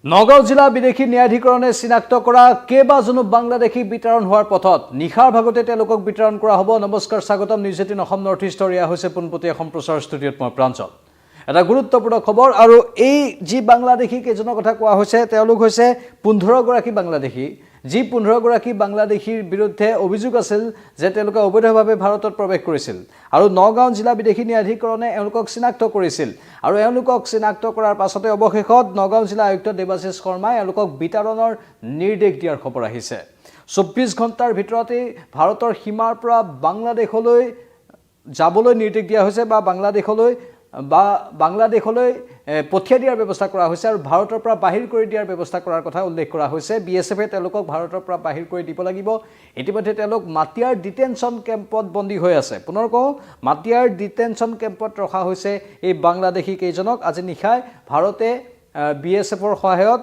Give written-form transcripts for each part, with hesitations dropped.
নগাঁও জিলা বিদেশী ন্যায়াধিকৰণে চিনাক্ত কৰা কেইবাজনো বাংলাদেশী বিতৰণ হোৱাৰ পথত নিশাৰ ভাগতে তেওঁলোকক বিতৰণ কৰা হ'ব। নমস্কাৰ, স্বাগতম নিউজ 18 অসম নৰ্থ ইষ্টৰ এয়া হৈছে পোনপটীয়া সম্প্ৰচাৰ ষ্টুডিঅ'ত মই প্ৰাঞ্জল। এটা গুৰুত্বপূৰ্ণ খবৰ, আৰু এই যি বাংলাদেশী কেইজনৰ কথা কোৱা হৈছে তেওঁলোক হৈছে 15 গৰাকী বাংলাদেশী, যি 15 গৰাকী বাংলাদেশীৰ বিৰুদ্ধে অভিযোগ আছিল যে তেওঁলোকে অবৈধভাৱে ভাৰতত প্ৰৱেশ কৰিছিল, আৰু নগাঁও জিলা বিদেশী ন্যায়াধিকৰণে এওঁলোকক চিনাক্ত কৰিছিল। আৰু এওঁলোকক চিনাক্ত কৰাৰ পাছতে অৱশেষত নগাঁও জিলা আয়ুক্ত দেৱাশিষ শৰ্মাই এওঁলোকক বিতৰণৰ নিৰ্দেশ দিয়াৰ খবৰ আহিছে। 24 ঘণ্টাৰ ভিতৰতেই ভাৰতৰ সীমাৰ পৰা বাংলাদেশলৈ যাবলৈ নিৰ্দেশ দিয়া হৈছে, বা বাংলাদেশলৈ পঠিয়াই দিয়াৰ ব্যৱস্থা কৰা হৈছে, আৰু ভাৰতৰ পৰা বাহিৰ কৰি দিয়াৰ ব্যৱস্থা কৰাৰ কথা উল্লেখ কৰা হৈছে। বিএছএফে তেওঁলোকক ভাৰতৰ পৰা বাহিৰ কৰি দিব লাগিব। ইতিমধ্যে তেওঁলোক মাটিয়াৰ ডিটেনশ্যন কেম্পত বন্দী হৈ আছে। পুনৰ কওঁ, মাটিয়াৰ ডিটেনশ্যন কেম্পত ৰখা হৈছে এই বাংলাদেশী কেইজনক। আজি নিশাই ভাৰতে বিএছএফৰ সহায়ত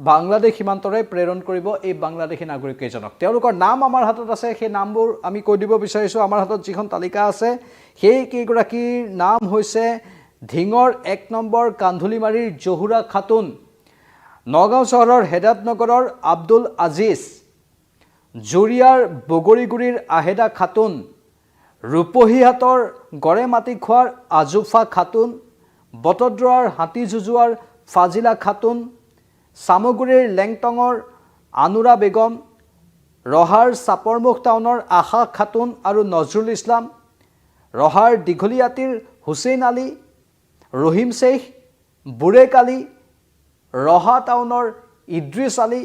বাংলাদেশ সীমান্তৰে প্ৰেৰণ কৰিব এই বাংলাদেশী নাগৰিক কেইজনক। তেওঁলোকৰ নাম আমাৰ হাতত আছে, সেই নামবোৰ আমি কৈ দিব বিচাৰিছোঁ। আমাৰ হাতত যিখন তালিকা আছে সেই কেইগৰাকীৰ নাম হৈছে ধিঙৰ 1 নম্বৰ কান্ধুলিমাৰীৰ জহুৰা খাতুন, নগাঁও চহৰৰ হেদায়তনগৰৰ আব্দুল আজিজ, জুৰিয়াৰ বগৰীগুৰিৰ আহেদা খাতুন, ৰূপহীহাটৰ গড়েমাটি খোৱাৰ আজুফা খাতুন, বটদ্ৰৱাৰ হাতী যুজুৱাৰ ফাজিলা খাতুন, চামগুৰিৰ লেংটঙৰ আনুৰা বেগম, ৰহাৰ চাপৰমুখ টাউনৰ আশা খাতুন আৰু নজৰুল ইছলাম, ৰহাৰ দীঘলীয়াতিৰ হুছেইন আলী, ৰহিম শ্বেখ, বুৰেক আলী, ৰহা টাউনৰ ইদ্ৰিছ আলী,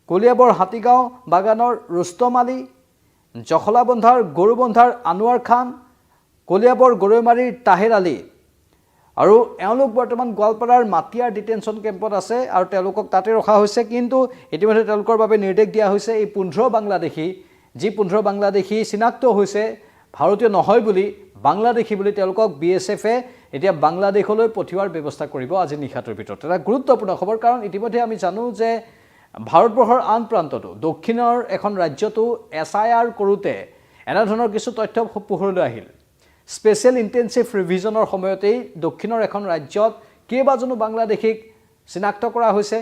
কলিয়াবৰ হাতীগাঁও বাগানৰ ৰুস্তম আলী, জখলাবন্ধাৰ গৰুবন্ধাৰ আনোৱাৰ খান, কলিয়াবৰ গৰৈমাৰীৰ তাহেৰ আলী। আৰু এওঁলোক বৰ্তমান গোৱালপাৰাৰ মাটিয়াৰ ডিটেনশ্যন কেম্পত আছে, আৰু তেওঁলোকক তাতে ৰখা হৈছে। কিন্তু ইতিমধ্যে তেওঁলোকৰ বাবে নিৰ্দেশ দিয়া হৈছে এই 15 বাংলাদেশী, যি 15 বাংলাদেশী চিনাক্ত হৈছে ভাৰতীয় নহয় বুলি, বাংলাদেশী বুলি, তেওঁলোকক বিএছএফে এতিয়া বাংলাদেশলৈ পঠিওৱাৰ ব্যৱস্থা কৰিব আজি নিশাটোৰ ভিতৰত। এটা গুৰুত্বপূৰ্ণ খবৰ, কাৰণ ইতিমধ্যে আমি জানো যে ভাৰতবৰ্ষৰ আন প্ৰান্ততো, দক্ষিণৰ এখন ৰাজ্যতো SIR কৰোঁতে এনেধৰণৰ কিছু তথ্য পোহৰলৈ আহিল। স্পেচিয়েল ইণ্টেনচিভ ৰিভিজনৰ সময়তেই দক্ষিণৰ এখন ৰাজ্যত কেইবাজনো বাংলাদেশীক চিনাক্ত কৰা হৈছে,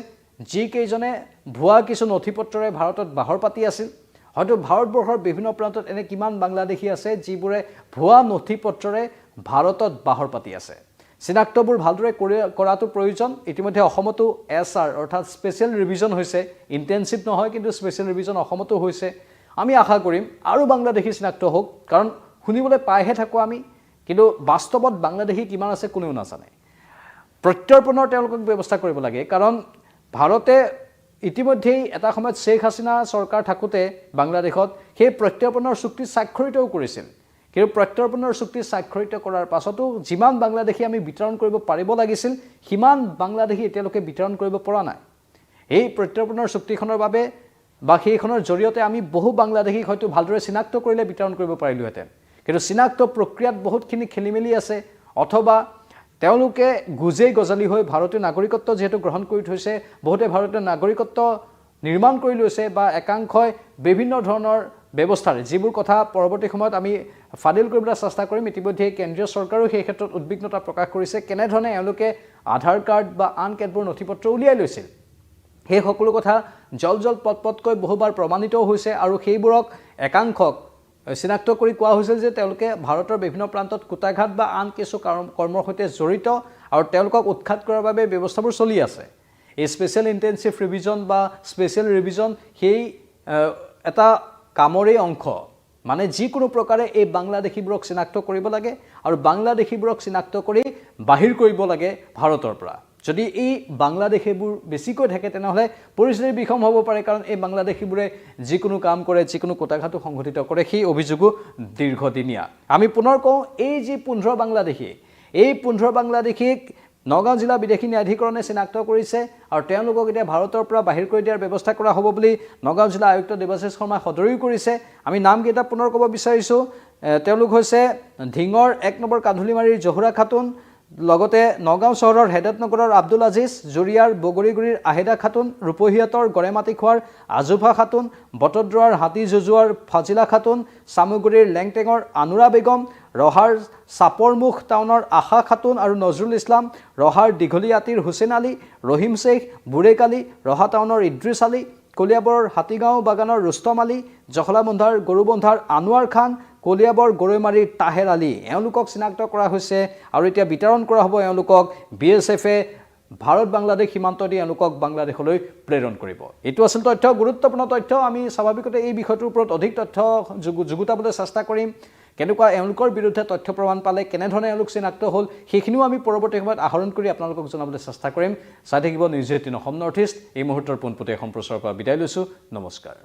যিকেইজনে ভুৱা কিছু নথি পত্ৰৰে ভাৰতত বাহৰ পাতি আছিল। হয়তো ভাৰতবৰ্ষৰ বিভিন্ন প্ৰান্তত এনে কিমান বাংলাদেশী আছে যিবোৰে ভুৱা নথি পত্ৰৰে ভাৰতত বাহৰ পাতি আছে। চিনাক্তবোৰ ভালদৰে কৰাটো প্ৰয়োজন। ইতিমধ্যে অসমতো SR অৰ্থাৎ স্পেচিয়েল ৰিভিজন হৈছে, ইণ্টেনচিভ নহয় কিন্তু স্পেচিয়েল ৰিভিজন অসমতো হৈছে। আমি আশা কৰিম আৰু বাংলাদেশী চিনাক্ত হওক, কাৰণ শুনিবলৈ পাইহে থাকোঁ আমি, কিন্তু বাস্তৱত বাংলাদেশী কিমান আছে কোনেও নাজানে। প্ৰত্যৰ্পণৰ তেওঁলোকক ব্যৱস্থা কৰিব লাগে, কাৰণ ভাৰতে ইতিমধ্যেই এটা সময়ত শ্বেখ হাছিনা চৰকাৰ থাকোঁতে বাংলাদেশত সেই প্ৰত্যৰ্পণৰ চুক্তি স্বাক্ষৰিতও কৰিছিল। কিন্তু প্ৰত্যৰ্পণৰ চুক্তি স্বাক্ষৰিত কৰাৰ পাছতো যিমান বাংলাদেশী আমি বিতৰণ কৰিব পাৰিব লাগিছিল, সিমান বাংলাদেশী এতিয়ালৈকে বিতৰণ কৰিব পৰা নাই। এই প্ৰত্যৰ্পণৰ চুক্তিখনৰ বাবে বা সেইখনৰ জৰিয়তে আমি বহু বাংলাদেশীক হয়তো ভালদৰে চিনাক্ত কৰিলে বিতৰণ কৰিব পাৰিলোহেঁতেন। কিন্তু চিনাক্ত প্ৰক্ৰিয়াত বহুতখিনি খেলিমেলি আছে, অথবা তেওঁলোকে গুজেই গজালি হৈ ভাৰতীয় নাগৰিকত্ব যিহেতু গ্ৰহণ কৰি থৈছে, বহুতে ভাৰতীয় নাগৰিকত্ব নিৰ্মাণ কৰি লৈছে, বা একাংশই বিভিন্ন ধৰণৰ ব্যৱস্থাৰে, যিবোৰ কথা পৰৱৰ্তী সময়ত আমি ফাদিল কৰিবলৈ চেষ্টা কৰিম। ইতিমধ্যে কেন্দ্ৰীয় চৰকাৰেও সেই ক্ষেত্ৰত উদ্বিগ্নতা প্ৰকাশ কৰিছে, কেনেধৰণে এওঁলোকে আধাৰ কাৰ্ড বা আন কেতবোৰ নথি পত্ৰ উলিয়াই লৈছিল। সেই সকলো কথা জল পটকৈ বহুবাৰ প্ৰমাণিতও হৈছে, আৰু সেইবোৰক একাংশক চিনাক্ত কৰি কোৱা হৈছিল যে তেওঁলোকে ভাৰতৰ বিভিন্ন প্ৰান্তত কুটাঘাত বা আন কিছু কৰ্মৰ সৈতে জড়িত, আৰু তেওঁলোকক উৎখাত কৰাৰ বাবে ব্যৱস্থাবোৰ চলি আছে। এই স্পেচিয়েল ইণ্টেনচিভ ৰিভিজন বা স্পেচিয়েল ৰিভিজন সেই এটা কামৰেই অংশ। মানে যিকোনো প্ৰকাৰে এই বাংলাদেশীবোৰক চিনাক্ত কৰিব লাগে, আৰু বাংলাদেশীবোৰক চিনাক্ত কৰি বাহিৰ কৰিব লাগে ভাৰতৰ পৰা। যদি এই বাংলাদেশীবোৰ বেছিকৈ থাকে তেনেহ'লে পৰিস্থিতিৰ বিষম হ'ব পাৰে, কাৰণ এই বাংলাদেশীবোৰে যিকোনো কাম কৰে, যিকোনো কুটাঘাতো সংঘটিত কৰে, সেই অভিযোগো দীৰ্ঘদিনীয়া। আমি পুনৰ কওঁ, এই যি 15 বাংলাদেশী, এই 15 বাংলাদেশীক নগাঁও জিলা বিদেশী ন্যায়াধিকৰণে চিনাক্ত কৰিছে, আৰু তেওঁলোকক এতিয়া ভাৰতৰ পৰা বাহিৰ কৰি দিয়াৰ ব্যৱস্থা কৰা হ'ব বুলি নগাঁও জিলা আয়ুক্ত দেৱাশিষ শৰ্মাই সদৰিও কৰিছে। আমি নামকেইটা পুনৰ ক'ব বিচাৰিছোঁ। তেওঁলোক হৈছে ধিঙৰ 1 নম্বৰ কান্ধুলিমাৰীৰ জহুৰা খাতুন, লগতে নগাঁও চহৰৰ হেদায়তনগৰৰ আব্দুল আজিজ, জুৰিয়াৰ বগৰীগুৰিৰ আহেদা খাতুন, ৰূপহীয়াতৰ গড়েমাটি খোৱাৰ আজোফা খাতুন, বটদ্ৰৱাৰ হাতী যুঁজোৱাৰ ফাজিলা খাতুন, চামুগুৰিৰ লেংটেঙৰ আনুৰা বেগম, ৰহাৰ চাপৰমুখ টাউনৰ আশা খাতুন আৰু নজৰুল ইছলাম, ৰহাৰ দীঘলীয়াতিৰ হুছেইন আলী, ৰহিম শ্বেখ, বুৰেক আলী, ৰহা টাউনৰ ইদ্ৰিছ আলী, কলিয়াবৰৰ হাতীগাঁও বাগানৰ ৰুস্তম আলী, জখলাবন্ধাৰ গৰুবন্ধাৰ আনোৱাৰ খান, কলিয়াবৰ গৰৈমাৰীৰ তাহেৰ আলী এওঁলোকক চিনাক্ত কৰা হৈছে আৰু এতিয়া বিতৰণ কৰা হ'ব এওঁলোকক BSFে ভাৰত বাংলাদেশ সীমান্ত দি এওঁলোকক বাংলাদেশলৈ প্ৰেৰণ কৰিব। এইটো আছিল তথ্য, গুৰুত্বপূৰ্ণ তথ্য। আমি স্বাভাৱিকতে এই বিষয়টোৰ ওপৰত অধিক তথ্য যুগুতাবলৈ চেষ্টা কৰিম। কেনেকুৱা এওঁলোকৰ বিৰুদ্ধে তথ্য প্ৰমাণ পালে, কেনেধৰণে এওঁলোক চিনাক্ত হ'ল, সেইখিনিও আমি পৰৱৰ্তী সময়ত আহৰণ কৰি আপোনালোকক জনাবলৈ চেষ্টা কৰিম। চাই থাকিব নিউজ 18 অসম নৰ্থ ইষ্ট। এই মুহূৰ্তৰ পোনপটীয়া সম্প্ৰচাৰৰ পৰা বিদায় লৈছোঁ। নমস্কাৰ।